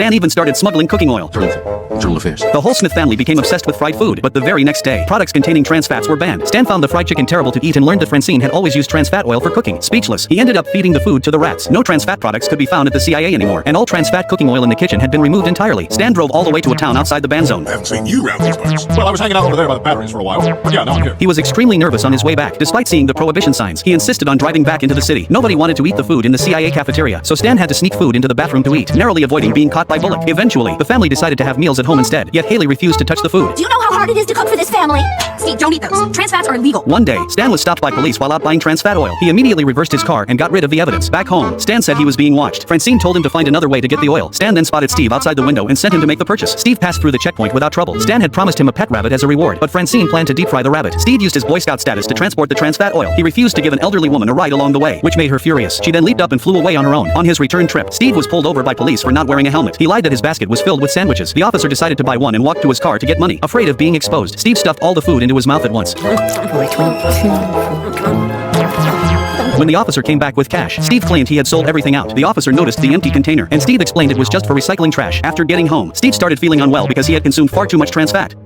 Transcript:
Stan even started smuggling cooking oil. Turtle of fish. The whole Smith family became obsessed with fried food, but the very next day, products containing trans fats were banned. Stan found the fried chicken terrible to eat and learned that Francine had always used trans fat oil for cooking. Speechless, he ended up feeding the food to the rats. No trans fat products could be found at the CIA anymore, and all trans fat cooking oil in the kitchen had been removed entirely. Stan drove all the way to a town outside the ban zone. I haven't seen you around these parts. Well, I was hanging out over there by the batteries for a while. But yeah, now I'm here. He was extremely nervous on his way back. Despite seeing the prohibition signs, he insisted on driving back into the city. Nobody wanted to eat the food in the CIA cafeteria, so Stan had to sneak food into the bathroom to eat, narrowly avoiding being caught by Bullock. Eventually, the family decided to have meals at home instead, yet Haley refused to touch the food. Do you know how hard it is to cook for this family? Steve, don't eat those. Trans fats are illegal. One day, Stan was stopped by police while out buying trans fat oil. He immediately reversed his car and got rid of the evidence. Back home, Stan said he was being watched. Francine told him to find another way to get the oil. Stan then spotted Steve outside the window and sent him to make the purchase. Steve passed through the checkpoint without trouble. Stan had promised him a pet rabbit as a reward, but Francine planned to deep fry the rabbit. Steve used his Boy Scout status to transport the trans fat oil. He refused to give an elderly woman a ride along the way, which made her furious. She then leaped up and flew away on her own. On his return trip, Steve was pulled over by police for not wearing a helmet. He lied that his basket was filled with sandwiches. The officer decided to buy one and walked to his car to get money. Afraid of being exposed, Steve stuffed all the food into his mouth at once. When the officer came back with cash, Steve claimed he had sold everything out. The officer noticed the empty container, and Steve explained it was just for recycling trash. After getting home, Steve started feeling unwell because he had consumed far too much trans fat.